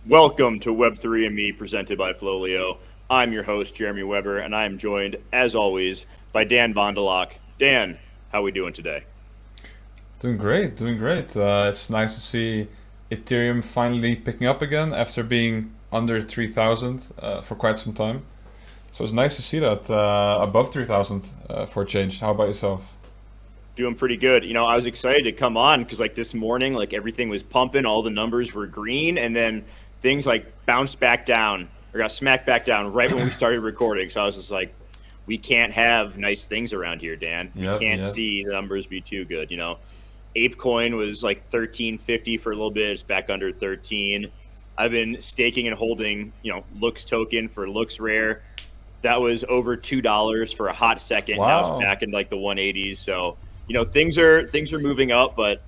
Welcome to Web3 and Me, presented by FLOLiO. I'm your host, Jeremy Weber, and I am joined, as always, by Dan Vondelok. Dan, how are we doing today? Doing great, doing great. It's nice to see Ethereum finally picking up again after being under 3,000 for quite some time. So it's nice to see that above 3,000 for a change. How about yourself? Doing pretty good. I was excited to come on because, this morning, everything was pumping, all the numbers were green, and then things, bounced back down or got smacked back down right when we started recording. So I was just like, we can't have nice things around here, Dan. We can't see the numbers be too good, ApeCoin was like 1350 for a little bit. It's back under 13. I've been staking and holding, Looks token for Looks Rare. That was over $2 for a hot second. Wow. Now it's back in the 180s. So, things are moving up, but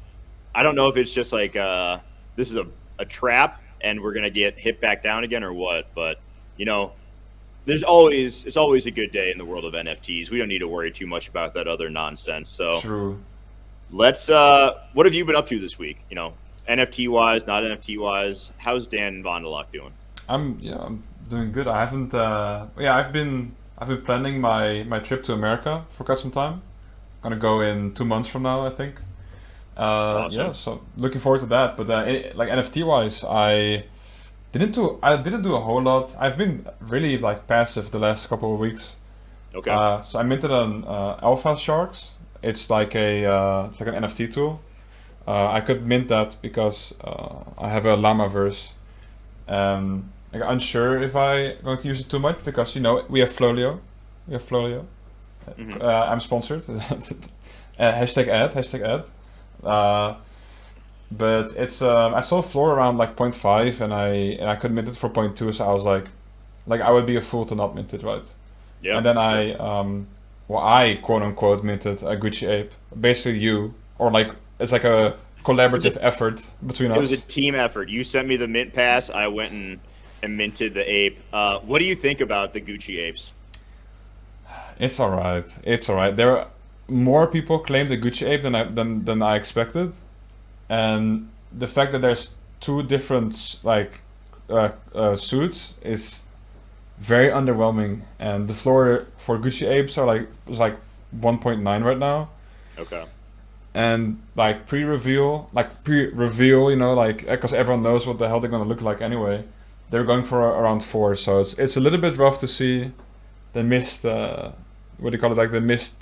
I don't know if it's just this is a trap and we're gonna get hit back down again or what. But it's always a good day in the world of NFTs. We don't need to worry too much about that other nonsense. So True. let's what have you been up to this week? NFT wise, not NFT wise. How's Dan Vondelok doing? I'm doing good. I haven't I've been planning my trip to America for quite some time. Gonna go in 2 months from now, I think. Awesome. Yeah, so looking forward to that. But NFT wise, I didn't do a whole lot. I've been really passive the last couple of weeks. Okay. So I minted on Alpha Sharks. It's like an NFT tool. I could mint that because I have a Llamaverse. I'm unsure if I'm going to use it too much because we have FLOLiO. Mhm. I'm sponsored. Hashtag ad. But it's I saw a floor around 0.5 and I could mint it for 0.2, so I was like I would be a fool to not mint it, right? Yeah. And then I quote unquote minted a Gucci ape. Basically it's like a collaborative effort between us. It was a team effort. You sent me the mint pass. I went and minted the ape. What do you think about the Gucci apes? It's alright. There are more people claim the Gucci ape than I expected, and the fact that there's two different suits is very underwhelming. And the floor for Gucci apes was 1.9 right now. Okay. And pre-reveal, because everyone knows what the hell they're gonna look like anyway. They're going for around 4, so it's a little bit rough to see the missed what do you call it, the missed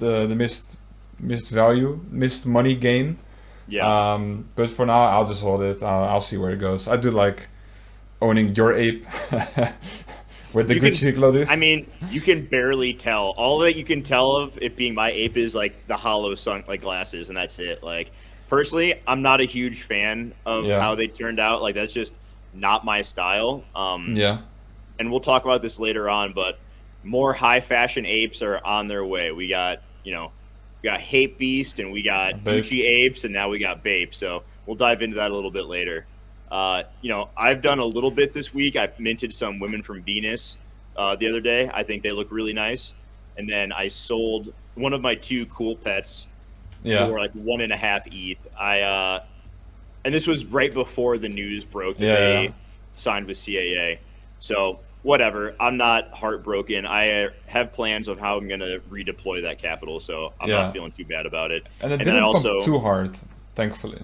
value, missed money gain. Yeah. But for now, I'll just hold it. I'll see where it goes. I do like owning your ape with the Gucci clothing. I mean, you can barely tell. All that you can tell of it being my ape is the hollow glasses, and that's it. Personally, I'm not a huge fan of how they turned out. That's just not my style. Yeah. And we'll talk about this later on, but more high fashion apes are on their way. We got, we got Hape Beast and we got Gucci apes, and now we got Bape. So we'll dive into that a little bit later. I've done a little bit this week. I minted some Women from Venus the other day. I think they look really nice. And then I sold one of my 2 cool pets for 1.5 ETH. And this was right before the news broke that they signed with CAA. So whatever. I'm not heartbroken. I have plans of how I'm going to redeploy that capital, so I'm not feeling too bad about it. And it didn't pump too hard, thankfully.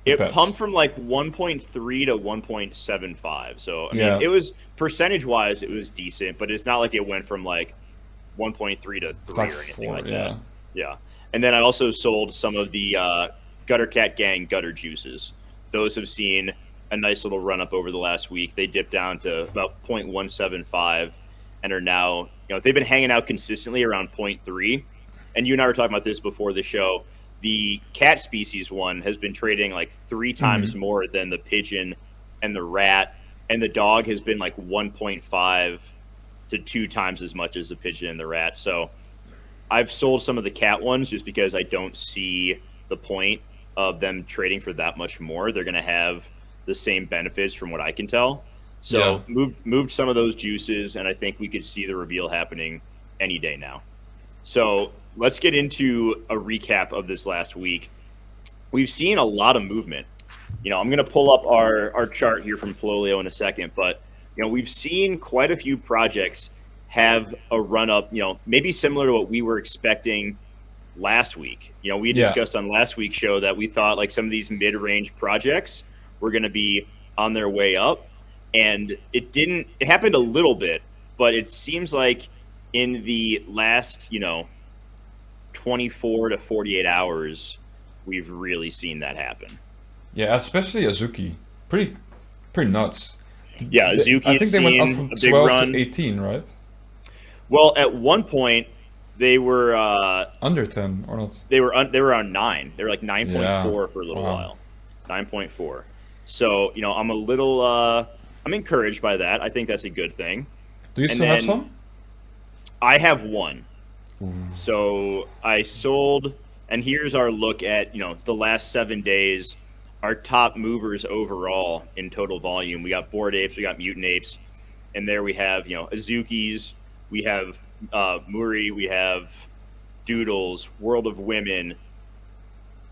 It pumped from 1.3 to 1.75. So I mean, it was percentage-wise, it was decent, but it's not like it went from 1.3 to 3 or anything like that. Yeah. And then I also sold some of the Gutter Cat Gang gutter juices. Those have seen a nice little run up over the last week. They dipped down to about 0.175 and are now, they've been hanging out consistently around 0.3. And you and I were talking about this before the show. The cat species one has been trading 3 times more than the pigeon and the rat, and the dog has been 1.5 to 2 times as much as the pigeon and the rat. So I've sold some of the cat ones just because I don't see the point of them trading for that much more. They're going to have the same benefits from what I can tell. So moved some of those juices, and I think we could see the reveal happening any day now. So let's get into a recap of this last week. We've seen a lot of movement. I'm going to pull up our chart here from FLOLiO in a second, but we've seen quite a few projects have a run up, maybe similar to what we were expecting last week. We discussed on last week's show that we thought like some of these mid-range projects were going to be on their way up, and it didn't. It happened a little bit, but it seems like in the last 24 to 48 hours, we've really seen that happen. Yeah, especially Azuki. Pretty nuts. Yeah, Azuki. I think they went up from 12 to 18, right? Well, at one point they were under 10 or not. They were on 9. They were like 9.4 for a little while. 9.4. So, I'm a little I'm encouraged by that. I think that's a good thing. Do you still have some? I have one. So I sold, and here's our look at, the last 7 days, our top movers overall in total volume. We got Bored Apes, we got Mutant Apes, and there we have, Azukis, we have Muri, we have Doodles, World of Women,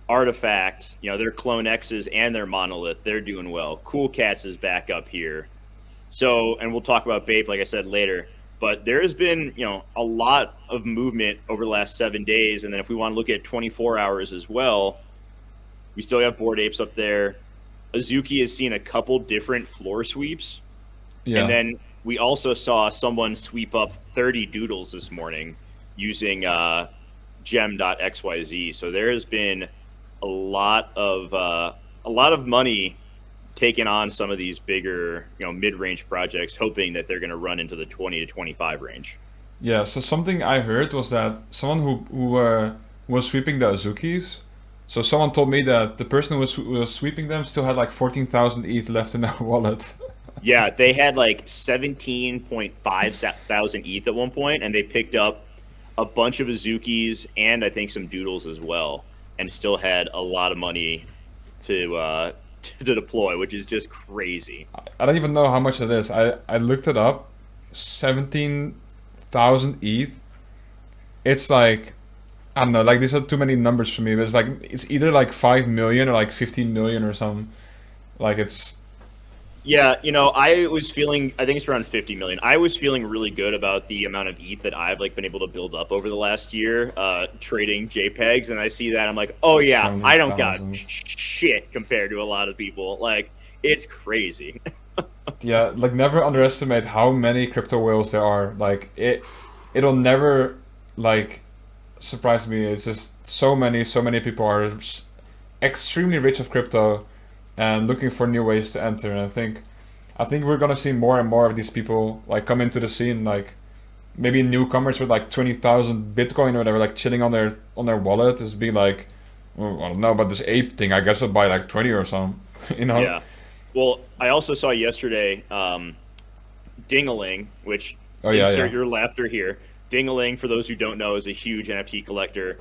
Artifact, their Clonexes and their Monolith, they're doing well. Cool Cats is back up here. So, and we'll talk about Vape, like I said, later. But there has been, a lot of movement over the last 7 days. And then if we want to look at 24 hours as well, we still have Bored Apes up there. Azuki has seen a couple different floor sweeps. Yeah. And then we also saw someone sweep up 30 Doodles this morning using gem.xyz. So there has been a lot of money taking on some of these bigger, mid-range projects, hoping that they're going to run into the 20 to 25 range. Yeah, so something I heard was that someone who was sweeping the Azukis, so someone told me that the person who was sweeping them still had like 14,000 ETH left in their wallet. Yeah, they had like 17.5 thousand ETH at one point, and they picked up a bunch of Azukis and I think some Doodles as well, and still had a lot of money to deploy, which is just crazy. I don't even know how much it is. I looked it up. 17,000 ETH. It's like, I don't know, like these are too many numbers for me, but it's either like 5 million or like 15 million or something. Like it's... Yeah, I was feeling, I think it's around 50 million. I was feeling really good about the amount of ETH that I've been able to build up over the last year, trading JPEGs, and I see that I'm like, oh yeah, I don't got shit compared to a lot of people. Like, it's crazy. Yeah, never underestimate how many crypto whales there are. Like, it'll never surprise me. It's just so many people are extremely rich of crypto and looking for new ways to enter. And I think we're gonna see more and more of these people come into the scene, maybe newcomers with 20,000 Bitcoin or whatever, chilling on their wallet, just be like, oh, I don't know about this ape thing. I guess I'll buy 20 or something. Yeah. Well, I also saw yesterday, Dingaling, which insert your laughter here. Dingaling, for those who don't know, is a huge NFT collector.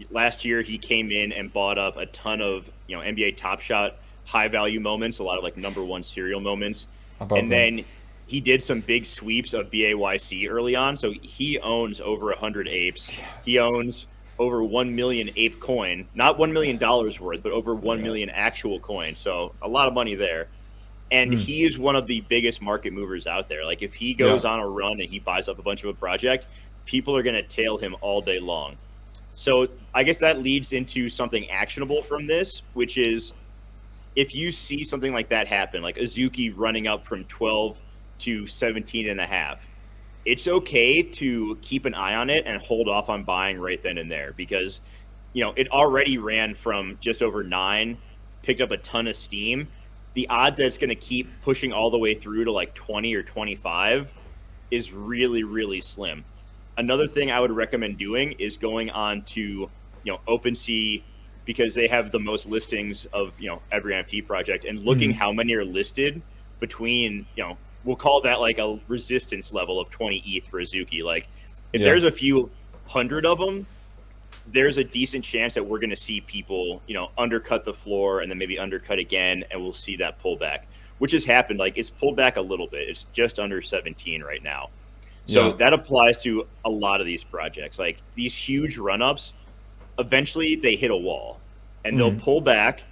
Last year, he came in and bought up a ton of NBA Top Shot high value moments, a lot of number one serial moments, and then he did some big sweeps of BAYC early on. So he owns over 100 apes. He owns over 1 million ape coin, not $1 million worth, but over 1 million actual coin. So a lot of money there. And he is one of the biggest market movers out there. If he goes on a run and he buys up a bunch of a project, people are going to tail him all day long. So I guess that leads into something actionable from this, which is, if you see something like that happen, like Azuki running up from 12 to 17 and a half, it's okay to keep an eye on it and hold off on buying right then and there, because, it already ran from just over 9, picked up a ton of steam. The odds that it's going to keep pushing all the way through to 20 or 25 is really, really slim. Another thing I would recommend doing is going on to, OpenSea, because they have the most listings of every NFT project, and looking how many are listed between we'll call that a resistance level of 20 ETH for Azuki. If there's a few hundred of them, there's a decent chance that we're going to see people undercut the floor and then maybe undercut again, and we'll see that pullback, which has happened. It's pulled back a little bit. It's just under 17 right now. So that applies to a lot of these projects. These huge run-ups, eventually they hit a wall and they'll pull back.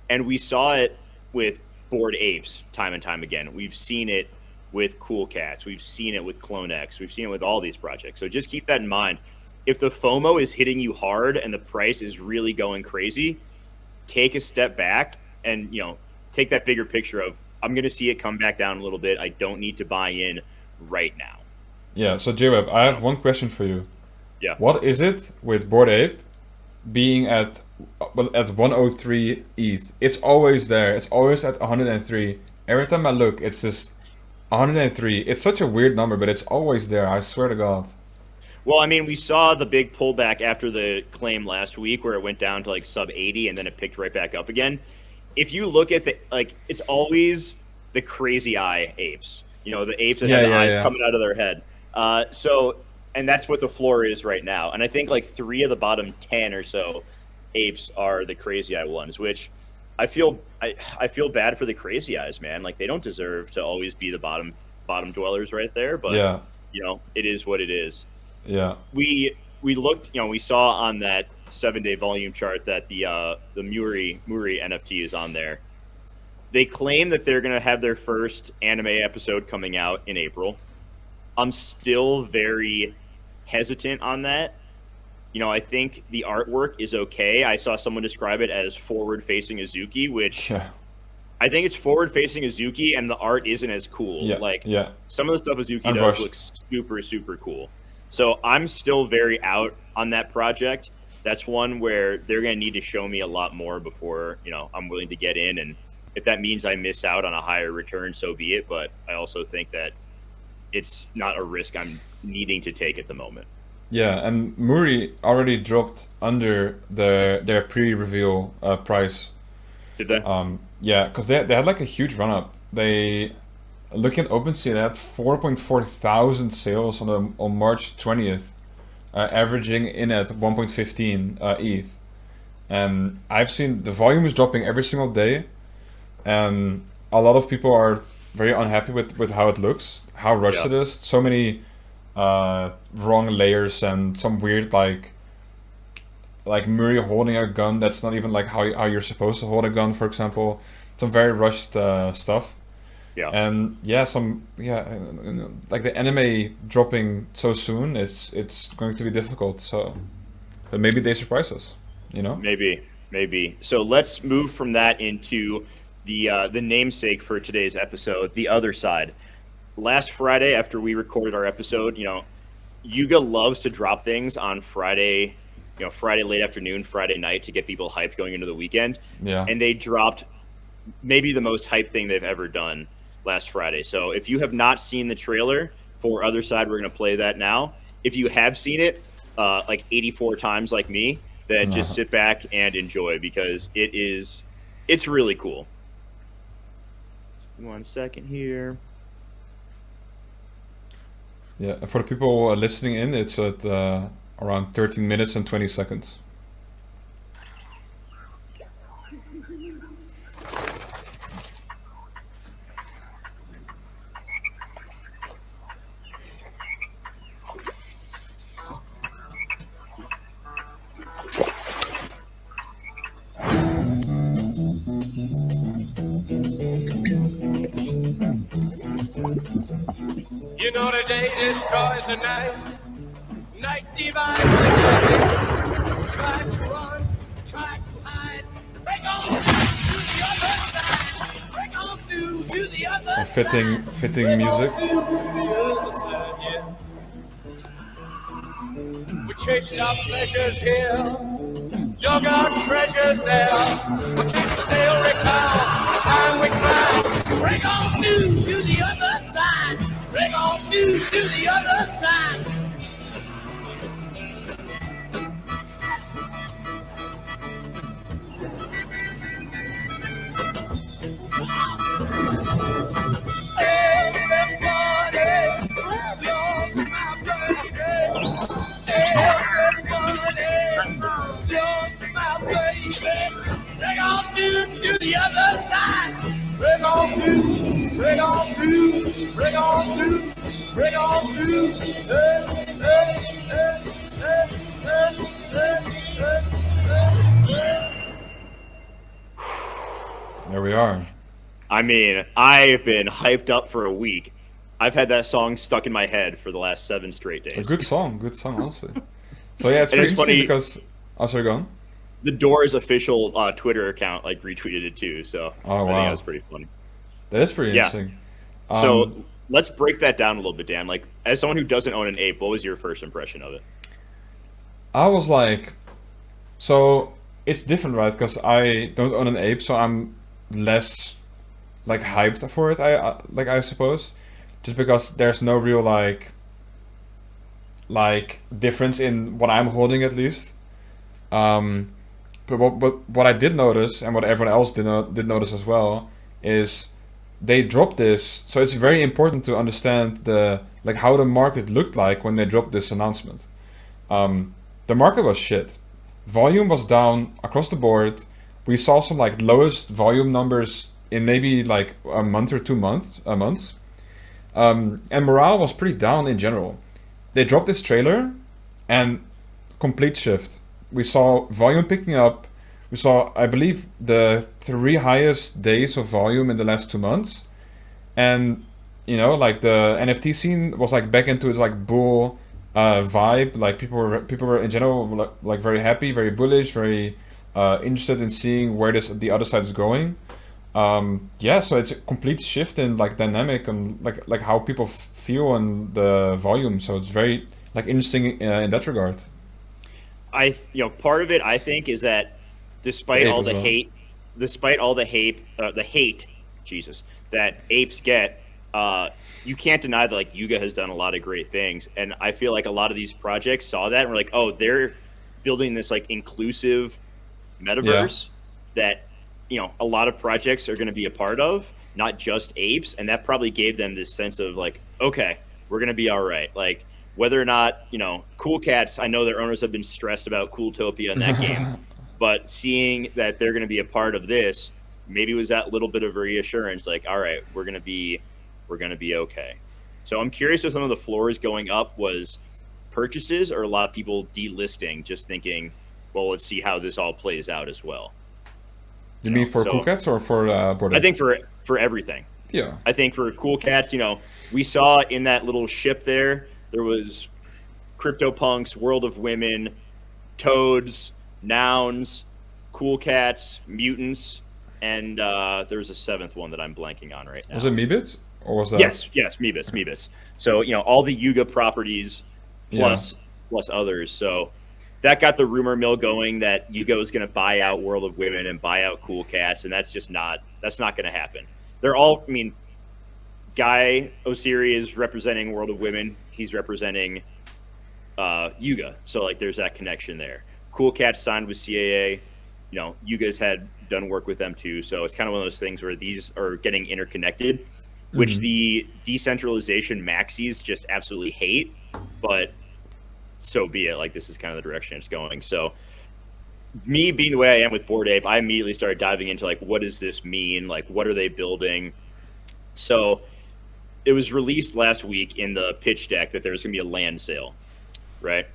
And we saw it with Bored Apes time and time again. We've seen it with Cool Cats. We've seen it with Clonex. We've seen it with all these projects. So just keep that in mind. If the FOMO is hitting you hard and the price is really going crazy, take a step back and, take that bigger picture of, I'm going to see it come back down a little bit. I don't need to buy in right now. Yeah, so JWeb, I have one question for you. Yeah. What is it with Bored Ape being at 103 ETH? It's always there. It's always at 103. Every time I look, it's just 103. It's such a weird number, but it's always there. I swear to God. Well, I mean, we saw the big pullback after the claim last week where it went down to like sub 80 and then it picked right back up again. If you look at it's always the crazy eye apes. The apes that have the eyes coming out of their head. And that's what the floor is right now. And I think like 3 of the bottom 10 or so apes are the crazy eye ones, which I feel bad for the crazy eyes, man. Like, they don't deserve to always be the bottom dwellers right there. But it is what it is. Yeah. We looked, we saw on that 7-day volume chart that the Muri NFT is on there. They claim that they're gonna have their first anime episode coming out in April. I'm still very hesitant on that. I think the artwork is okay. I saw someone describe it as forward-facing Azuki, which I think it's forward-facing Azuki, and the art isn't as cool. Some of the stuff Azuki does look super, super cool. So I'm still very out on that project. That's one where they're going to need to show me a lot more before, I'm willing to get in. And if that means I miss out on a higher return, so be it. But I also think that it's not a risk I'm needing to take at the moment. Yeah, and Muri already dropped under their pre-reveal price. Did they? Yeah, because they had like a huge run-up. Looking at OpenSea, they had 4.4 thousand sales on March 20th, averaging in at 1.15 ETH. And I've seen the volume is dropping every single day, and a lot of people are very unhappy with how it looks, how rushed it is. So many wrong layers and some weird like Muri holding a gun that's not even like how you're supposed to hold a gun, for example. Some very rushed stuff. Yeah. And like the anime dropping so soon, it's going to be difficult. So, but maybe they surprise us, Maybe. So let's move from that into the namesake for today's episode, the Otherside. Last Friday, after we recorded our episode, Yuga loves to drop things on Friday, Friday late afternoon, Friday night to get people hyped going into the weekend. Yeah. And they dropped maybe the most hyped thing they've ever done last Friday. So if you have not seen the trailer for Otherside, we're going to play that now. If you have seen it like 84 times like me, then just sit back and enjoy, because it's really cool. 1 second here. Yeah, for the people listening in, it's at around 13 minutes and 20 seconds. The day destroys the night. Night divides the day. Try to run, try to hide. Break on to the other side. Break on through to the other side. Fitting music. We chased our pleasures here, dug our treasures there. We can still recall the time we cried. Break on through to the other side. Break on through to the other side. Break on through to the other side. Break on through, break on through, break on through, break on through. There we are. I mean, I've been hyped up for a week. I've had that song stuck in my head for the last 7 straight days. A good song, honestly. So yeah, it's very interesting funny because... Oh, sorry, go on. The Doors official Twitter account like retweeted it too, so I think that was pretty funny. That is pretty interesting. So let's break that down a little bit, Dan. Like, as someone who doesn't own an ape, what was your first impression of it? I was like, so it's different, right? Because I don't own an ape, so I'm less like hyped for it. I suppose, just because there's no real like difference in what I'm holding at least. But what I did notice, and what everyone else did notice as well, is they dropped this. So it's very important to understand how the market looked like when they dropped this announcement. The market was shit. Volume was down across the board. We saw some like lowest volume numbers in maybe like a month or 2 months. And morale was pretty down in general. They dropped this trailer, and complete shift. We saw volume picking up. We saw, I believe, the 3 highest days of volume in the last 2 months. And, like the NFT scene was like back into its like bull vibe. Like people were in general like very happy, very bullish, very interested in seeing where the other side is going. So it's a complete shift in like dynamic and like how people feel and the volume. So it's very like interesting in that regard. Part of it I think is that despite all the hate, Jesus, that apes get, you can't deny that like Yuga has done a lot of great things, and I feel like a lot of these projects saw that and were like, oh, they're building this like inclusive metaverse that a lot of projects are going to be a part of, not just apes, and that probably gave them this sense of like, okay, we're going to be all right. Like whether or not Cool Cats, I know their owners have been stressed about Cooltopia in that game, but seeing that they're going to be a part of this, maybe was that little bit of reassurance, like, all right, we're going to be okay. So I'm curious if some of the floors going up was purchases or a lot of people delisting, just thinking, well, let's see how this all plays out as well. You mean for Cool Cats or for Bored Ape? I think for everything. Yeah. I think for Cool Cats, we saw in that little ship there was CryptoPunks, World of Women, Toads, Nouns, Cool Cats, Mutants, and there was a 7th one that I'm blanking on right now. Was it Meebits? Or was that... Yes, Meebits. So, all the Yuga properties plus others. So that got the rumor mill going that Yuga was going to buy out World of Women and buy out Cool Cats, and that's not going to happen. They're all, Guy Osiri is representing World of Women. He's representing Yuga. So, like, there's that connection there. Cool Cats signed with CAA. Yuga's had done work with them too. So it's kind of one of those things where these are getting interconnected, which the decentralization maxis just absolutely hate, but so be it. Like, this is kind of the direction it's going. So me being the way I am with Bored Ape, I immediately started diving into like, what does this mean? Like, what are they building? So it was released last week in the pitch deck that there's going to be a land sale, right?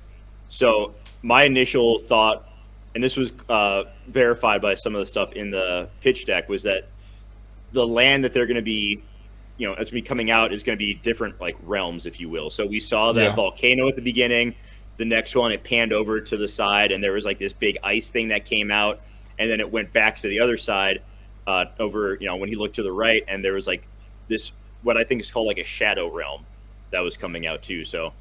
So my initial thought, and this was verified by some of the stuff in the pitch deck, was that the land that they're going to be, it's going to be coming out is going to be different like realms, if you will. So we saw that volcano at the beginning. The next one, it panned over to the side, and there was like this big ice thing that came out, and then it went back to the other side over, when he looked to the right, and there was like this, what I think is called like a shadow realm that was coming out too. So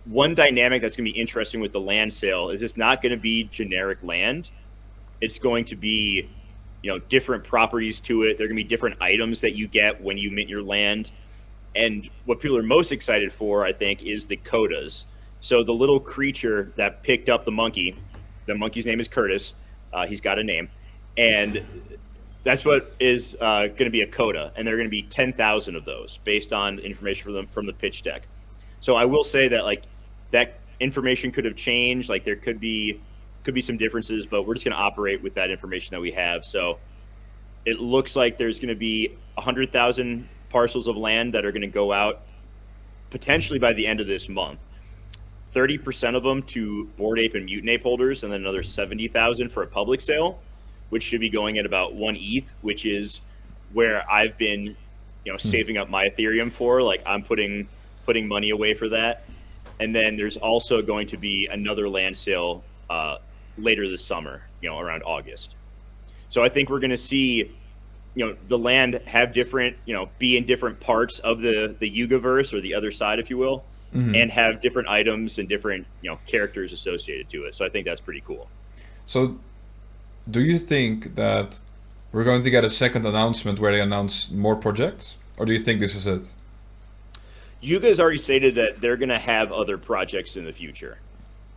one dynamic that's going to be interesting with the land sale is it's not going to be generic land. It's going to be, different properties to it. There are going to be different items that you get when you mint your land. And what people are most excited for, I think, is the codas. So the little creature that picked up the monkey's name is Curtis. He's got a name. And that's what is going to be a coda. And there are going to be 10,000 of those based on information from the pitch deck. So I will say that like that information could have changed. Like there could be some differences, but we're just going to operate with that information that we have. So it looks like there's going to be 100,000 parcels of land that are going to go out potentially by the end of this month. 30% of them to Bored Ape and Mutant Ape holders, and then another 70,000 for a public sale, which should be going at about 1 ETH, which is where I've been, saving up my Ethereum for. Like I'm putting money away for that. And then there's also going to be another land sale later this summer, around August. So I think we're going to see, the land have different, be in different parts of the Yugaverse, or the other side, if you will, and have different items and different, characters associated to it. So I think that's pretty cool. So do you think that we're going to get a second announcement where they announce more projects? Or do you think this is it? Yuga's already stated that they're going to have other projects in the future.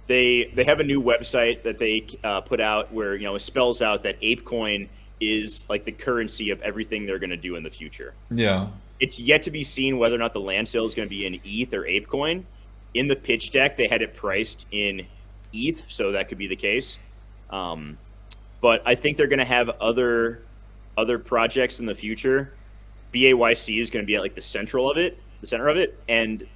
They have a new website that they put out where, it spells out that ApeCoin is like the currency of everything they're going to do in the future. Yeah. It's yet to be seen whether or not the land sale is going to be in ETH or ApeCoin. In the pitch deck, they had it priced in ETH, so that could be the case. But I think they're going to have other projects in the future. BAYC is going to be at like the center of it, and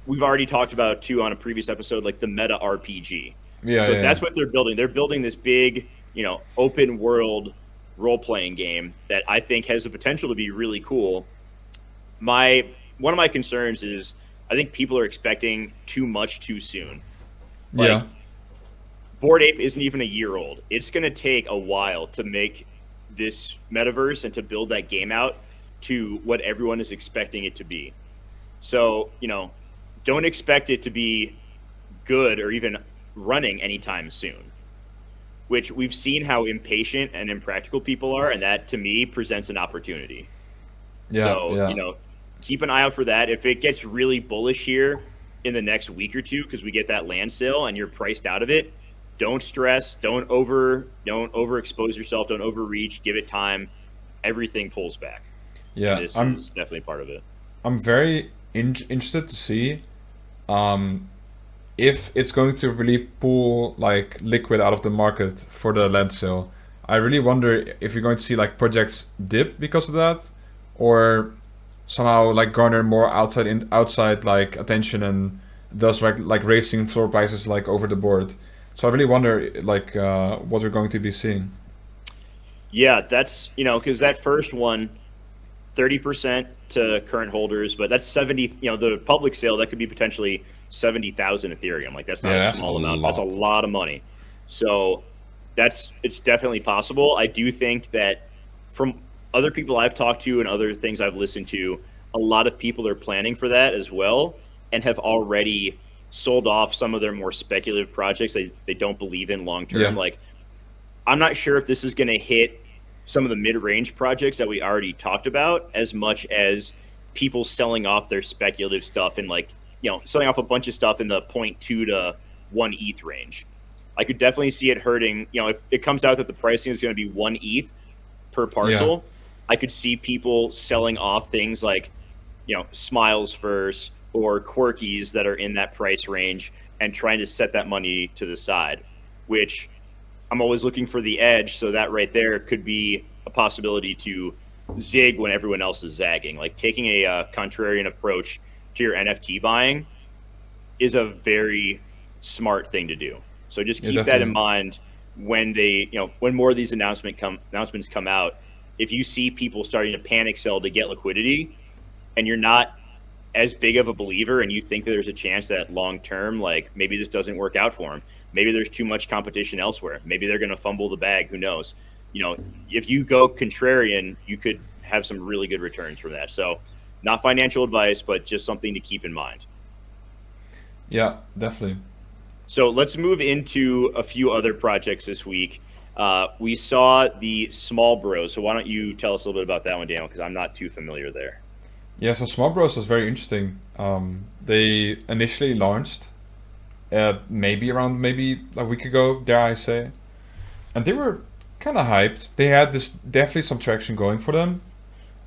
we've already talked about too on a previous episode, like the meta RPG. That's what they're building. They're building this big, open world role-playing game that I think has the potential to be really cool. One of my concerns is I think people are expecting too much too soon. Bored Ape isn't even a year old. It's going to take a while to make this metaverse and to build that game out to what everyone is expecting it to be. So, don't expect it to be good or even running anytime soon, which we've seen how impatient and impractical people are, and that to me presents an opportunity. Keep an eye out for that. If it gets really bullish here in the next week or two because we get that land sale and you're priced out of it, don't stress, don't overexpose yourself, don't overreach, give it time. Everything pulls back. Yeah, this is definitely part of it. I'm very interested to see if it's going to really pull like liquid out of the market for the land sale. I really wonder if you're going to see like projects dip because of that, or somehow like garner more outside like attention and thus like raising floor prices like over the board. So I really wonder like what we're going to be seeing. Yeah, that's because that first one, 30% to current holders, but that's 70. The public sale that could be potentially 70,000 Ethereum. Like that's not a small amount. That's a lot of money. So it's definitely possible. I do think that from other people I've talked to and other things I've listened to, a lot of people are planning for that as well and have already sold off some of their more speculative projects they don't believe in long term. Yeah. Like I'm not sure if this is going to hit some of the mid-range projects that we already talked about as much as people selling off their speculative stuff and like, selling off a bunch of stuff in the 0.2 to 1 ETH range. I could definitely see it hurting. If it comes out that the pricing is going to be 1 ETH per parcel, I could see people selling off things like, Smiles first or Quirkies that are in that price range and trying to set that money to the side, which I'm always looking for the edge. So that right there could be a possibility to zig when everyone else is zagging. Like taking a contrarian approach to your NFT buying is a very smart thing to do. So just keep that in mind when when more of these announcements come out. If you see people starting to panic sell to get liquidity and you're not as big of a believer and you think that there's a chance that long term, like maybe this doesn't work out for them, maybe there's too much competition elsewhere, maybe they're going to fumble the bag, who knows? If you go contrarian, you could have some really good returns from that. So not financial advice, but just something to keep in mind. Yeah, definitely. So let's move into a few other projects this week. We saw the Small Bros. So why don't you tell us a little bit about that one, Daniel, because I'm not too familiar there. Yeah, so Small Bros was very interesting. They initially launched maybe a week ago, dare I say. And they were kind of hyped. They had definitely some traction going for them.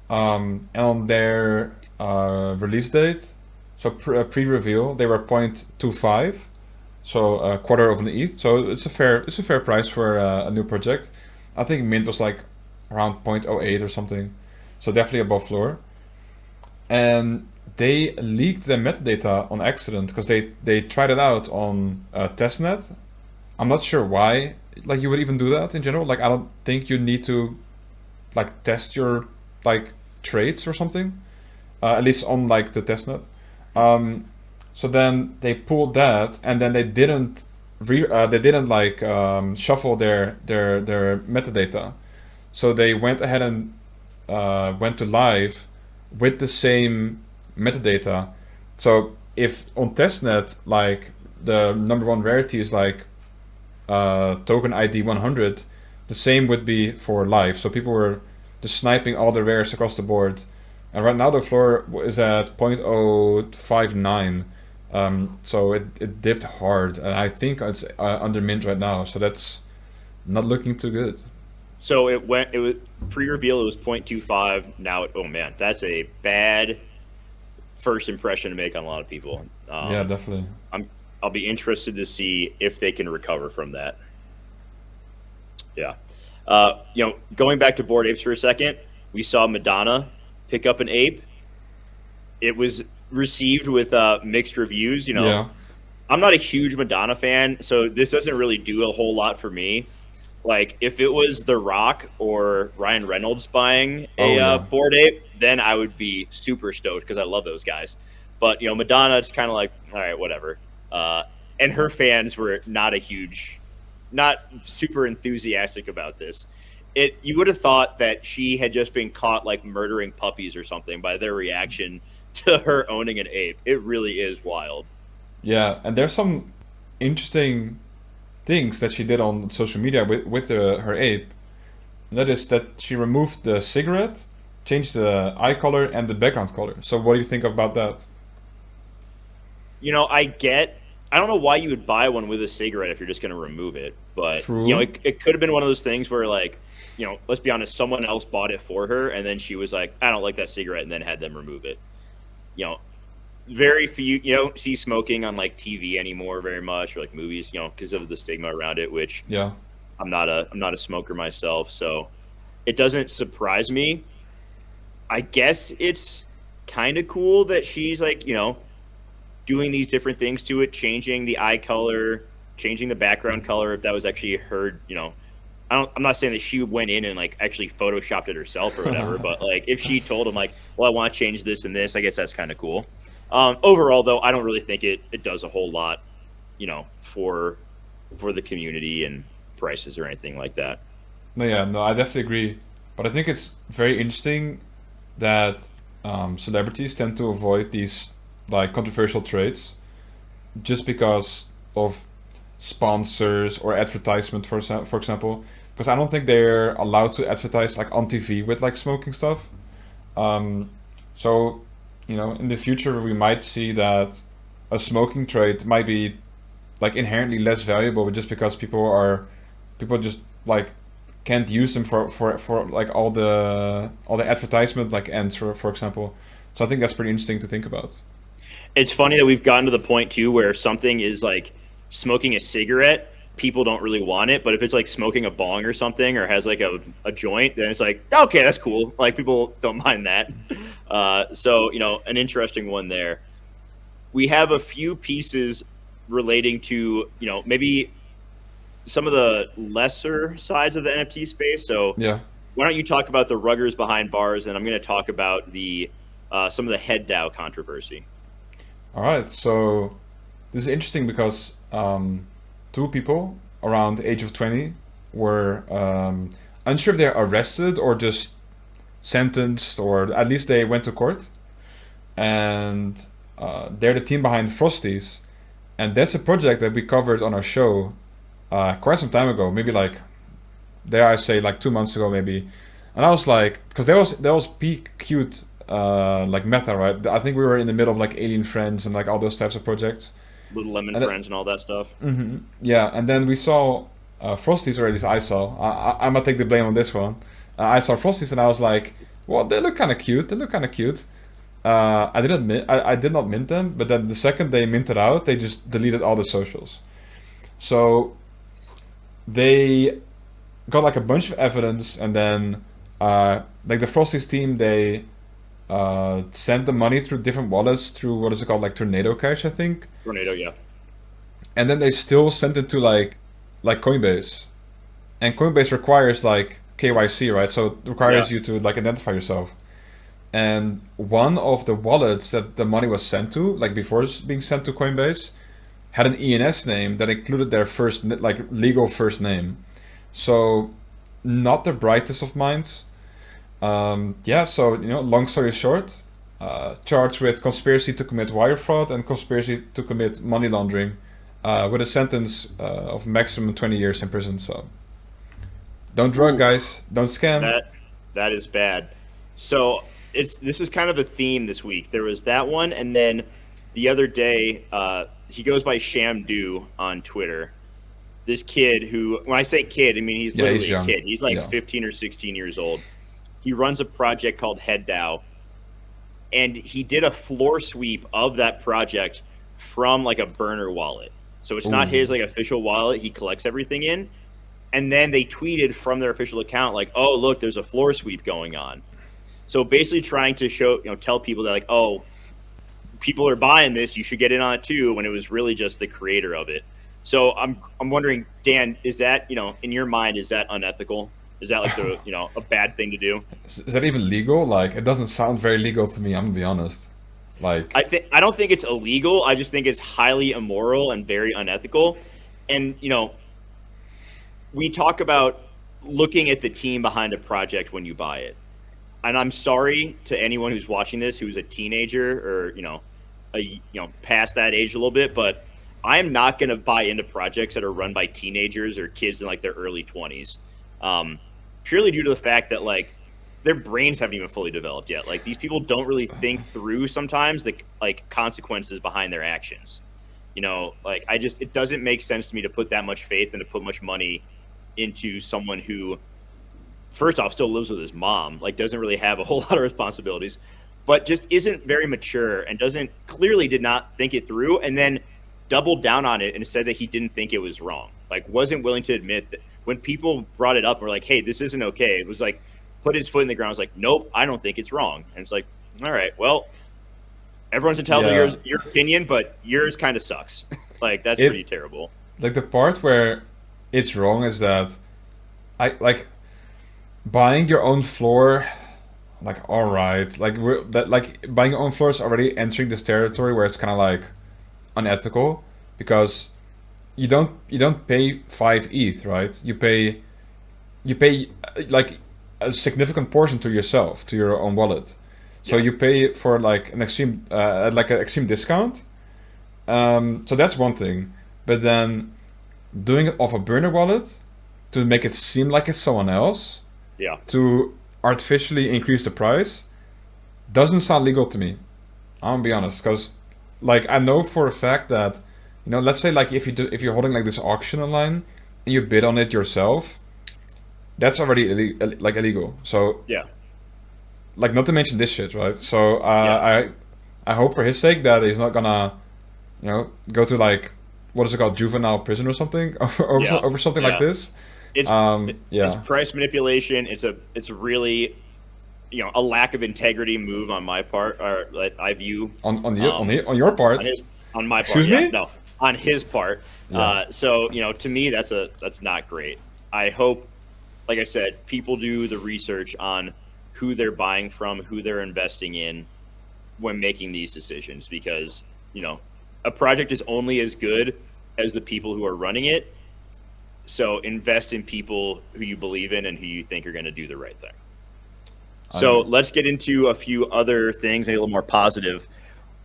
And on their release date, so pre-reveal, they were 0.25, so a quarter of an ETH. So it's a fair price for a new project. I think mint was like around 0.08 or something, so definitely above floor. And they leaked their metadata on accident because they tried it out on testnet. I'm not sure why, like you would even do that in general. Like I don't think you need to like test your like traits or something, at least on like the testnet. So then they pulled that, and then they didn't like shuffle their metadata. So they went ahead and went to live with the same metadata. So if on testnet, like the number one rarity is like token ID 100, the same would be for live. So people were just sniping all the rares across the board. And right now the floor is at 0.059. So it dipped hard, and I think it's under mint right now. So that's not looking too good. So it was pre-reveal. It was 0.25. Now, oh man, that's a bad first impression to make on a lot of people. Yeah, definitely. I'll be interested to see if they can recover from that. Yeah. Going back to Bored Apes for a second, we saw Madonna pick up an ape. It was received with mixed reviews. Yeah. I'm not a huge Madonna fan, so this doesn't really do a whole lot for me. Like, if it was The Rock or Ryan Reynolds buying a Bored Ape, then I would be super stoked because I love those guys. But, Madonna, it's kind of like, all right, whatever. And her fans were not super enthusiastic about this. You would have thought that she had just been caught, like, murdering puppies or something by their reaction to her owning an ape. It really is wild. Yeah, and there's some interesting things that she did on social media with her ape. And that is that she removed the cigarette, changed the eye color and the background color. So what do you think about that? I don't know why you would buy one with a cigarette if you're just going to remove it. But, True. It could have been one of those things where, like, let's be honest, someone else bought it for her, and then she was like, I don't like that cigarette, and then had them remove it. Very few, you don't see smoking on, like, TV anymore very much, or, like, movies, because of the stigma around it, which I'm not a smoker myself, so it doesn't surprise me. I guess it's kind of cool that she's, like, doing these different things to it, changing the eye color, changing the background color, if that was actually her, I'm not saying that she went in and, like, actually photoshopped it herself or whatever, but, like, if she told him, like, well, I want to change this and this, I guess that's kind of cool. Overall, though, I don't really think it does a whole lot, for the community and prices or anything like that. No, I definitely agree. But I think it's very interesting that celebrities tend to avoid these, like, controversial traits just because of sponsors or advertisement, for example. Because I don't think they're allowed to advertise, like, on TV with, like, smoking stuff. So, in the future we might see that a smoking trait might be, like, inherently less valuable just because people just, like, can't use them for like all the advertisement, like, ends for example. So I think that's pretty interesting to think about. It's funny that we've gotten to the point too where something is like smoking a cigarette, people don't really want it, but if it's like smoking a bong or something or has like a joint, then it's like, okay, that's cool. Like, people don't mind that. So, an interesting one there. We have a few pieces relating to, maybe some of the lesser sides of the NFT space. So why don't you talk about the ruggers behind bars, and I'm going to talk about the some of the head DAO controversy. All right, so this is interesting because two people around the age of 20 were unsure if they're arrested or just sentenced, or at least they went to court. And they're the team behind Frosties. And that's a project that we covered on our show quite some time ago, maybe like, dare I say, like 2 months ago maybe. And I was like, because there was peak cute like meta, right? I think we were in the middle of like Alien Friends and like all those types of projects. Little Lemon Friends and all that stuff. Mm-hmm. Yeah, and then we saw Frosties, or at least I saw. I'm gonna take the blame on this one. I saw Frosties and I was like, well, they look kind of cute. I did not mint them, but then the second they minted out, they just deleted all the socials. So they got like a bunch of evidence, and then like the Frosties team, they sent the money through different wallets through, what is it called, like Tornado Cash, I think. Tornado, yeah. And then they still sent it to like Coinbase, and Coinbase requires like KYC, right? So it requires you to like identify yourself. And one of the wallets that the money was sent to, like before it's being sent to Coinbase, had an ENS name that included their first, like legal first name. So not the brightest of minds. Yeah, so, you know, long story short, charged with conspiracy to commit wire fraud and conspiracy to commit money laundering, with a sentence of maximum 20 years in prison. So don't drug, guys. Don't scam. That is bad. So this is kind of a theme this week. There was that one, and then the other day, he goes by Shamdu on Twitter. This kid who, when I say kid, I mean he's literally a kid. He's like 15 or 16 years old. He runs a project called HeadDAO, and he did a floor sweep of that project from like a burner wallet. So it's not his like official wallet. He collects everything in, and then they tweeted from their official account like, "Oh, look, there's a floor sweep going on." So basically trying to show, tell people that like, "Oh, people are buying this, you should get in on it too," when it was really just the creator of it. So I'm wondering, Dan, is that, in your mind, is that unethical? Is that like the, a bad thing to do? Is that even legal? Like, it doesn't sound very legal to me, I'm gonna be honest. Like, I don't think it's illegal. I just think it's highly immoral and very unethical. And, we talk about looking at the team behind a project when you buy it. And I'm sorry to anyone who's watching this who's a teenager or, past that age a little bit, but I am not going to buy into projects that are run by teenagers or kids in like their early 20s. Purely due to the fact that like their brains haven't even fully developed yet. Like these people don't really think through sometimes the like consequences behind their actions. Like it doesn't make sense to me to put that much faith and to put much money into someone who, first off, still lives with his mom, like doesn't really have a whole lot of responsibilities, but just isn't very mature and clearly did not think it through, and then doubled down on it and said that he didn't think it was wrong. Like wasn't willing to admit that when people brought it up and were like, "Hey, this isn't okay," it was like put his foot in the ground. Was like, "Nope, I don't think it's wrong." And it's like, all right, well, everyone's entitled to your opinion, but yours kind of sucks. Like that's pretty terrible. Like the part where it's wrong is that buying your own floor, like all right, like buying your own floor is already entering this territory where it's kind of like unethical, because you don't pay 5 ETH, right? You pay like a significant portion to yourself, to your own wallet. So you pay for like an extreme discount. So that's one thing, but then doing it off a burner wallet to make it seem like it's someone else, to artificially increase the price, doesn't sound legal to me. I'm gonna be honest, because like I know for a fact that, let's say like if you're holding like this auction online and you bid on it yourself, that's already illegal. So like not to mention this shit, right? So I hope for his sake that he's not gonna, go to like, what is it called, juvenile prison or something over something like this. It's price manipulation. It's really, a lack of integrity move on my part, or I view on your part. On my part. Excuse me? No, on his part. So to me that's not great. I hope, like I said, people do the research on who they're buying from, who they're investing in when making these decisions, because a project is only as good as the people who are running it. So invest in people who you believe in and who you think are going to do the right thing. So let's get into a few other things, maybe a little more positive.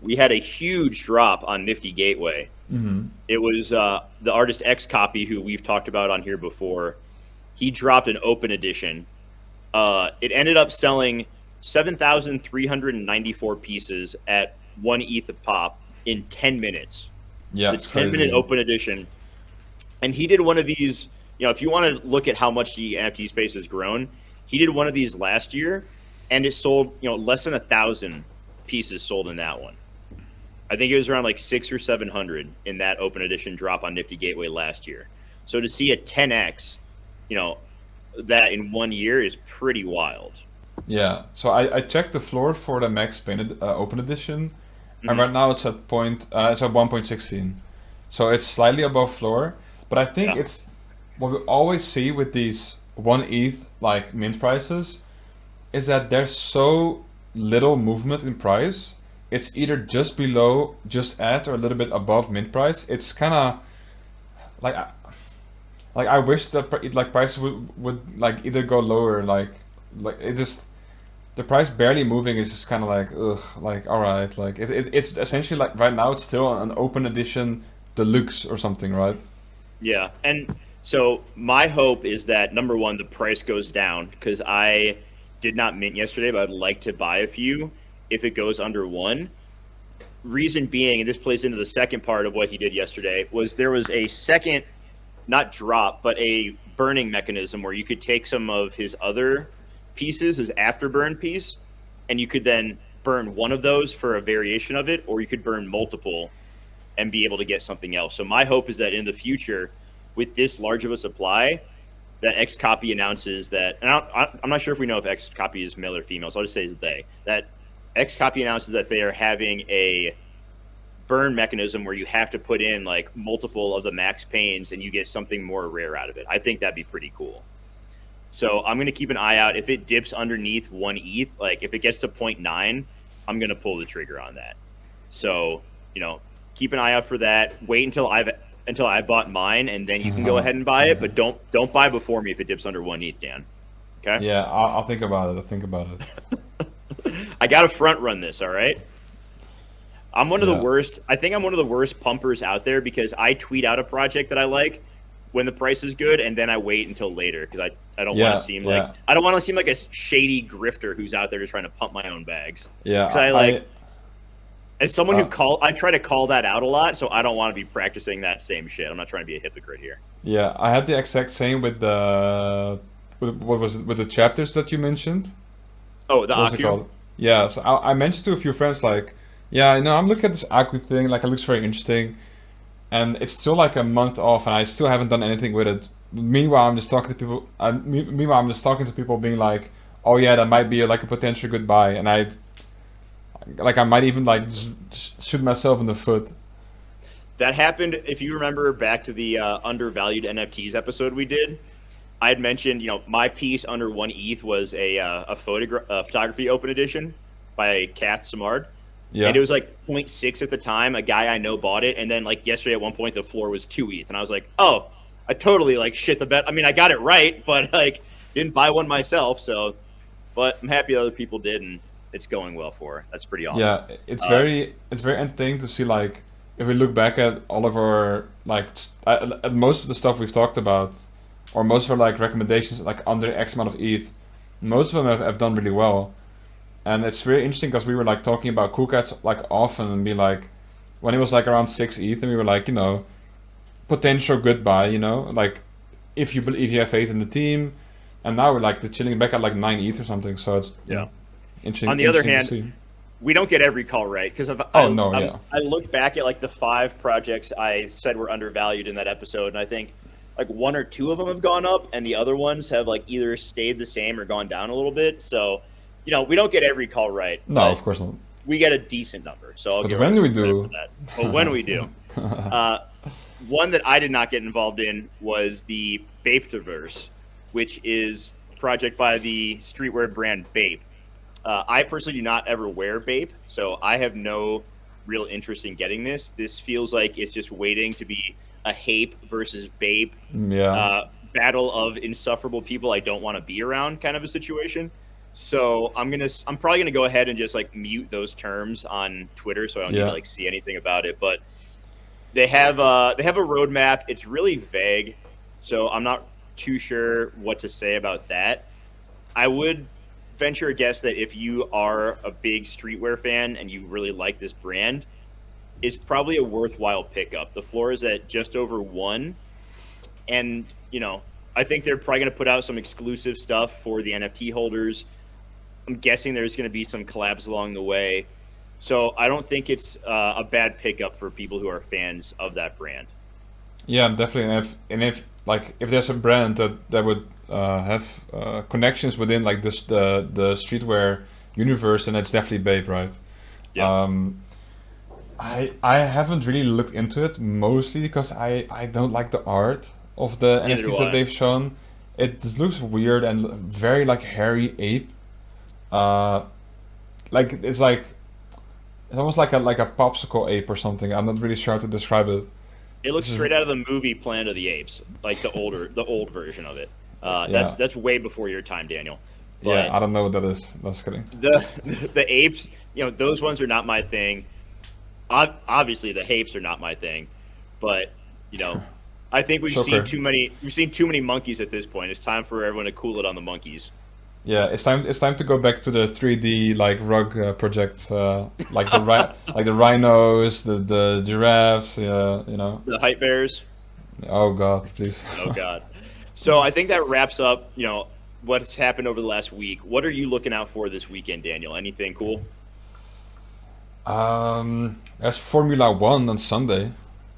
We had a huge drop on Nifty Gateway. Mm-hmm. It was the artist X Copy, who we've talked about on here before. He dropped an open edition. It ended up selling 7,394 pieces at 1 ETH a pop in 10 minutes. Yeah, it's a 10-minute open edition. And he did one of these, if you want to look at how much the NFT space has grown, he did one of these last year, and it sold, less than 1,000 pieces sold in that one. I think it was around like 600 or 700 in that open edition drop on Nifty Gateway last year. So to see a 10x, that in 1 year is pretty wild. Yeah. So I checked the floor for the Max Paint open edition, and right now it's at 1.16. So it's slightly above floor, but I think it's what we always see with these 1 ETH like mint prices is that there's so little movement in price. It's either just below, just at, or a little bit above mint price. It's kind of like I wish that prices would like either go lower, like it just the price barely moving is just kind of like ugh, like all right, like it's essentially like right now it's still an open edition deluxe or something, right? Yeah, and so my hope is that number one, the price goes down because I did not mint yesterday, but I'd like to buy a few if it goes under 1. Reason being, and this plays into the second part of what he did yesterday, was there was a second, not drop, but a burning mechanism where you could take some of his other pieces, his afterburn piece, and you could then burn one of those for a variation of it, or you could burn multiple and be able to get something else. So my hope is that in the future, with this large of a supply, that Xcopy announces that, and I'm not sure if we know if Xcopy is male or female, so I'll just say it's they, that Xcopy announces that they are having a burn mechanism where you have to put in like multiple of the max pains and you get something more rare out of it. I think that'd be pretty cool. So I'm going to keep an eye out. If it dips underneath 1 ETH, like if it gets to 0.9, I'm going to pull the trigger on that. So, keep an eye out for that. Wait until I bought mine, and then you can go ahead and buy it. But don't buy before me if it dips under 1 ETH, Dan. Okay? Yeah, I'll think about it. I got to front run this, all right? I'm one of the worst. I think I'm one of the worst pumpers out there because I tweet out a project that I like when the price is good, and then I wait until later because I don't want to seem like I don't want to seem like a shady grifter who's out there just trying to pump my own bags. Yeah, because as someone I try to call that out a lot, so I don't want to be practicing that same shit. I'm not trying to be a hypocrite here. Yeah, I had the exact same with the what was it with the chapters that you mentioned. Oh, the Aku. Yeah, so I mentioned to a few friends like, yeah, I'm looking at this Aku thing, like it looks very interesting, and it's still like a month off, and I still haven't done anything with it. Meanwhile, I'm just talking to people. I'm just talking to people, being like, "Oh yeah, that might be like a potential good buy," and I might even like shoot myself in the foot. That happened. If you remember back to the undervalued NFTs episode we did, I had mentioned, my piece under 1 ETH was a photography open edition by Kath Samard. Yeah. And it was like 0.6 at the time. A guy I know bought it, and then like yesterday at one point the floor was 2 ETH, and I was like, oh, I totally like shit the bet. I mean, I got it right, but like didn't buy one myself. So, but I'm happy other people did, and it's going well for her. That's pretty awesome. Yeah, it's very entertaining to see, like, if we look back at all of our like at most of the stuff we've talked about, or most of our like recommendations like under X amount of ETH, most of them have done really well. And it's very interesting because we were like talking about Cool Cats like often, and be like, when it was like around 6 ETH, and we were like, potential good buy, like if you have faith in the team. And now we're like chilling back at like 9 ETH or something. So it's interesting. On the other hand, we don't get every call right because I look back at like the 5 projects I said were undervalued in that episode, and I think like 1 or 2 of them have gone up, and the other ones have like either stayed the same or gone down a little bit. So. We don't get every call right. No, of course not. We get a decent number. So but when we do, but when we do, one that I did not get involved in was the Vape Diverse, which is a project by the streetwear brand Vape. I personally do not ever wear Vape, so I have no real interest in getting this. This feels like it's just waiting to be a Hape versus Vape battle of insufferable people I don't want to be around kind of a situation. So I'm probably gonna go ahead and just like mute those terms on Twitter, so I don't need to like see anything about it. But they have a roadmap. It's really vague, so I'm not too sure what to say about that. I would venture a guess that if you are a big streetwear fan and you really like this brand, it's probably a worthwhile pickup. The floor is at just over 1, and I think they're probably gonna put out some exclusive stuff for the NFT holders. I'm guessing there's going to be some collabs along the way. So I don't think it's a bad pickup for people who are fans of that brand. Yeah, definitely. And if there's a brand that would have connections within like this the streetwear universe, then it's definitely Babe, right? Yeah. I haven't really looked into it, mostly because I don't like the art of the NFTs that they've shown. it looks weird and very like hairy ape. Like it's almost like a popsicle ape or something. I'm not really sure how to describe it. It looks straight out of the movie Planet of the Apes, like the old version of it. That's way before your time, Daniel. But yeah, I don't know what that is. That's kidding. The apes, those ones are not my thing. Obviously, the apes are not my thing, but I think we've seen too many monkeys at this point. It's time for everyone to cool it on the monkeys. Yeah, it's time to go back to the 3D like rug projects, like the rhinos, the giraffes, the hype bears. Oh God, please. Oh God. So I think that wraps up, what's happened over the last week. What are you looking out for this weekend, Daniel? Anything cool? There's Formula One on Sunday.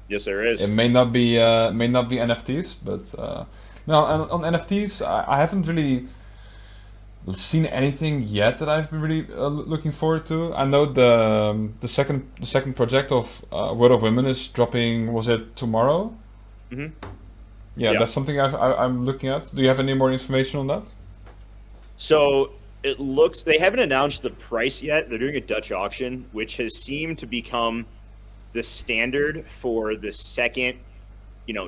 Yes, there is. It may not be NFTs, but no, on NFTs I haven't really seen anything yet that I've been really looking forward to. I know the second project of World of Women is dropping. Was it tomorrow? Mm-hmm. Yeah, that's something I'm looking at. Do you have any more information on that? So it looks they haven't announced the price yet. They're doing a Dutch auction, which has seemed to become the standard for the second,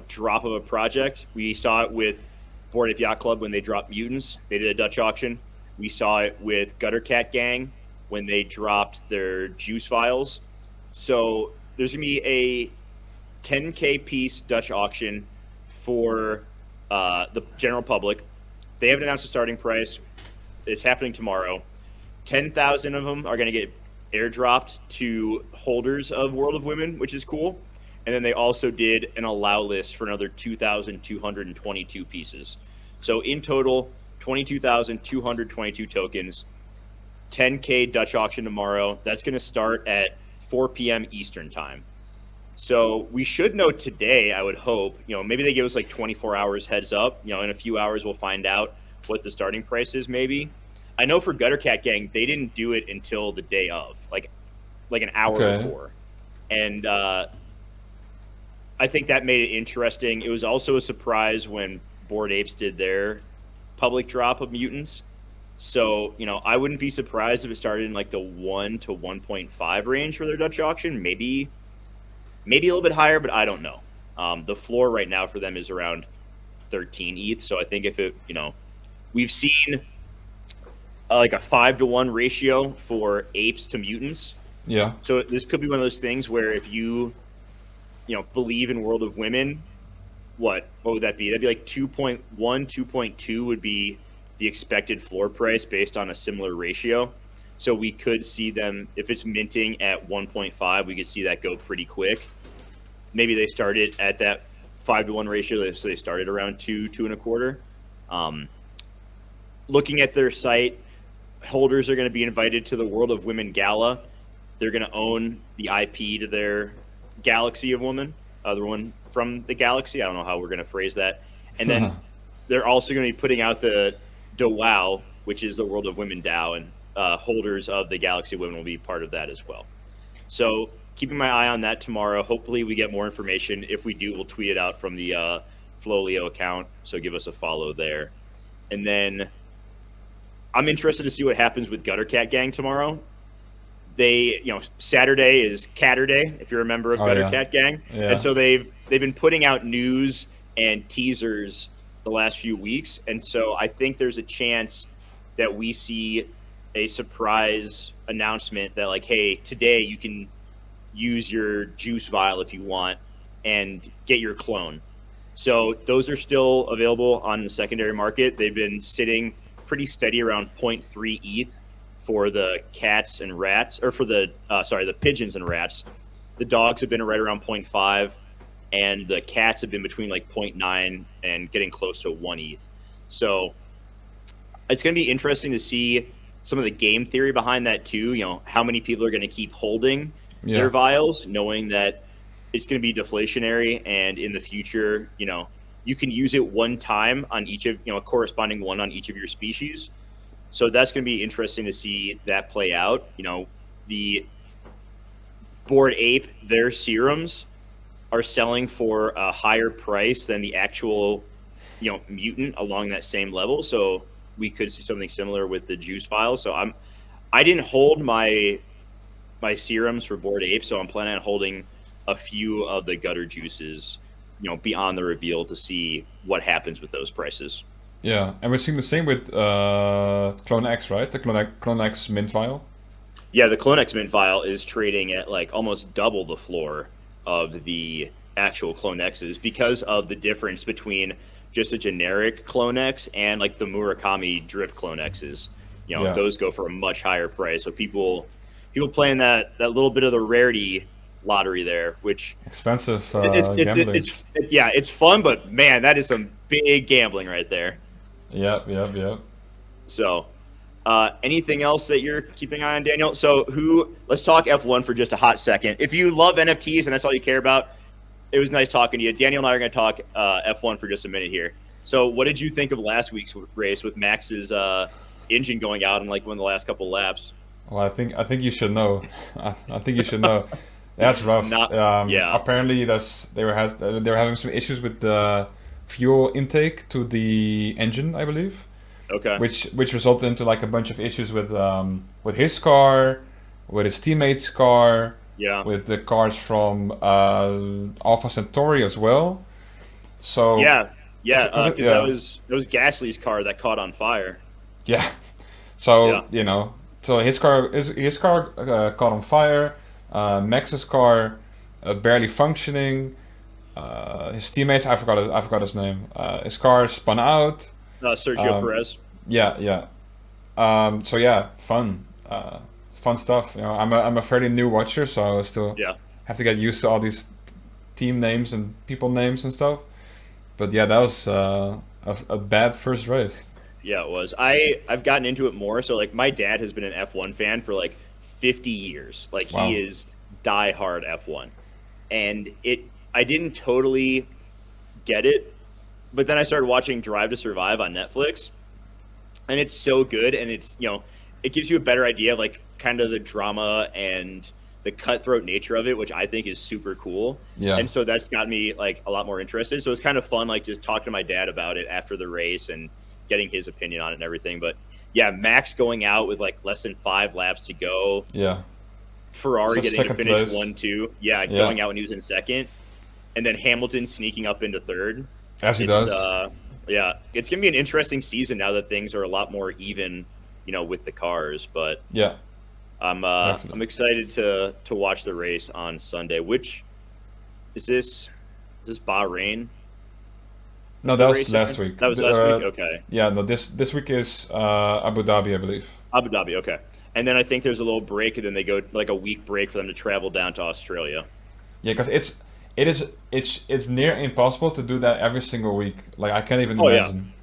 drop of a project. We saw it with Bored Ape Yacht Club when they dropped Mutants. They did a Dutch auction. We saw it with Gutter Cat Gang when they dropped their Juice Vials. So there's going to be a 10K piece Dutch auction for the general public. They haven't announced the starting price. It's happening tomorrow. 10,000 of them are going to get airdropped to holders of World of Women, which is cool. And then they also did an allow list for another 2,222 pieces. So in total, 22,222 tokens. 10K Dutch auction tomorrow. That's going to start at 4 p.m. Eastern time. So we should know today, I would hope. Maybe they give us like 24 hours heads up. In a few hours we'll find out what the starting price is maybe. I know for Gutter Cat Gang, they didn't do it until the day of, like an hour before. And I think that made it interesting. It was also a surprise when Bored Apes did their public drop of Mutants. So, I wouldn't be surprised if it started in like the 1 to 1.5 range for their Dutch auction. Maybe a little bit higher, but I don't know. The floor right now for them is around 13 ETH. So I think if it, we've seen like a 5-to-1 ratio for apes to mutants. Yeah. So this could be one of those things where if you believe in World of Women, what would that be? That'd be like 2.1, 2.2 would be the expected floor price based on a similar ratio. So we could see them, if it's minting at 1.5, we could see that go pretty quick. Maybe they started at that 5-to-1 ratio, so they started around 2, 2.25. Looking at their site, holders are going to be invited to the World of Women Gala. They're going to own the IP to their Galaxy of Women, the one from the Galaxy. I don't know how we're going to phrase that. And then they're also going to be putting out the DAO, which is the World of Women DAO, and holders of the Galaxy of Women will be part of that as well. So keeping my eye on that tomorrow. Hopefully we get more information. If we do, we'll tweet it out from the FLOLiO account, so give us a follow there. And then I'm interested to see what happens with Gutter Cat Gang tomorrow. They, Saturday is Catter Day, if you're a member of Gutter Cat Gang. Yeah. And so they've been putting out news and teasers the last few weeks. And so I think there's a chance that we see a surprise announcement that like, hey, today you can use your juice vial if you want and get your clone. So those are still available on the secondary market. They've been sitting pretty steady around 0.3 ETH for the cats and rats, or for the pigeons and rats. The dogs have been right around 0.5, and the cats have been between like 0.9 and getting close to 1 ETH. So it's going to be interesting to see some of the game theory behind that too. How many people are going to keep holding their vials, knowing that it's going to be deflationary, and in the future, you can use it one time on each of, a corresponding one on each of your species. So that's going to be interesting to see that play out. The Bored Ape, their serums are selling for a higher price than the actual mutant along that same level. So we could see something similar with the juice file. So I didn't hold my serums for Bored Ape, so I'm planning on holding a few of the gutter juices, beyond the reveal to see what happens with those prices. Yeah, and we're seeing the same with Clonex, right? The Clonex mint file. Yeah, the Clonex mint file is trading at like almost double the floor of the actual Clonexes because of the difference between just a generic Clonex and like the Murakami drip Clonexes. Those go for a much higher price. So people playing that little bit of the rarity lottery there, which expensive gambling. It's fun, but man, that is some big gambling right there. Yep. So, anything else that you're keeping an eye on, Daniel? So, let's talk F1 for just a hot second. If you love NFTs and that's all you care about, it was nice talking to you. Daniel and I are going to talk F1 for just a minute here. So, what did you think of last week's race with Max's engine going out in like one of the last couple laps? Well, I think you should know. I think you should know. That's rough. Apparently, they were having some issues with the fuel intake to the engine, I believe. Okay. Which resulted into like a bunch of issues with his car, with his teammates' car, with the cars from Alpha Centauri as well. So because that was Gasly's car that caught on fire. Yeah. So so his car caught on fire. Max's car barely functioning. His teammates, I forgot his name. His car spun out. Sergio Perez. Yeah. So yeah, fun stuff. I'm a fairly new watcher, so I still have to get used to all these team names and people names and stuff. But yeah, that was a bad first race. Yeah, it was. I've gotten into it more. So like, my dad has been an F1 fan for like 50 years. Like, wow. He is diehard F1, and I didn't totally get it, but then I started watching Drive to Survive on Netflix, and it's so good, and it's it gives you a better idea of like kind of the drama and the cutthroat nature of it, which I think is super cool. Yeah. And so that's got me like a lot more interested. So it's kind of fun, like just talking to my dad about it after the race and getting his opinion on it and everything. But yeah, Max going out with like less than 5 laps to go. Yeah. Ferrari getting to finish 1-2. Yeah, going out when he was in second. And then Hamilton sneaking up into third. As he does. It's going to be an interesting season now that things are a lot more even, with the cars. But yeah, I'm excited to watch the race on Sunday. Which is this Bahrain? No, that was last week. That was last week. Okay. Yeah, no. This week is Abu Dhabi, I believe. Abu Dhabi. Okay. And then I think there's a little break, and then they go like a week break for them to travel down to Australia. Yeah, because it's near impossible to do that every single week. Like, I can't even imagine.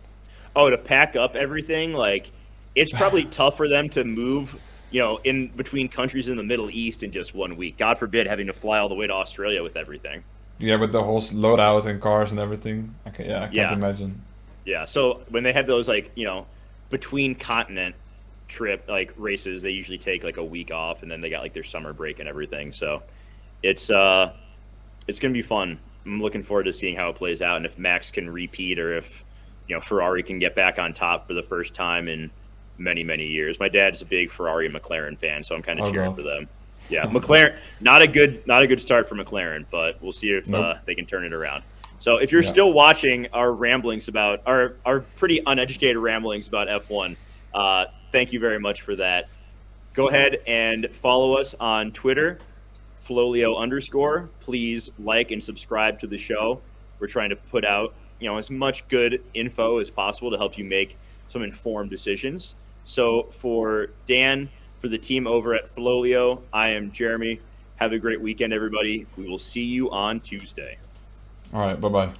To pack up everything, like, it's probably tough for them to move, in between countries in the Middle East in just 1 week. God forbid having to fly all the way to Australia with everything. Yeah, with the whole loadout and cars and everything. I can't imagine. Yeah, so when they have those like, between continent trip like races, they usually take like a week off, and then they got like their summer break and everything. So it's gonna be fun. I'm looking forward to seeing how it plays out, and if Max can repeat, or if Ferrari can get back on top for the first time in many years. My dad's a big Ferrari and McLaren fan, so I'm kind of cheering for them. Yeah, McLaren, not a good start for McLaren, but we'll see if they can turn it around. So if you're still watching our ramblings about our pretty uneducated ramblings about F1, thank you very much for that. Go ahead and follow us on Twitter, FLOLiO_. Please like and subscribe to the show. We're trying to put out as much good info as possible to help you make some informed decisions. So for Dan, for the team over at FLOLiO, I am Jeremy. Have a great weekend, everybody. We will see you on Tuesday. All right, bye-bye.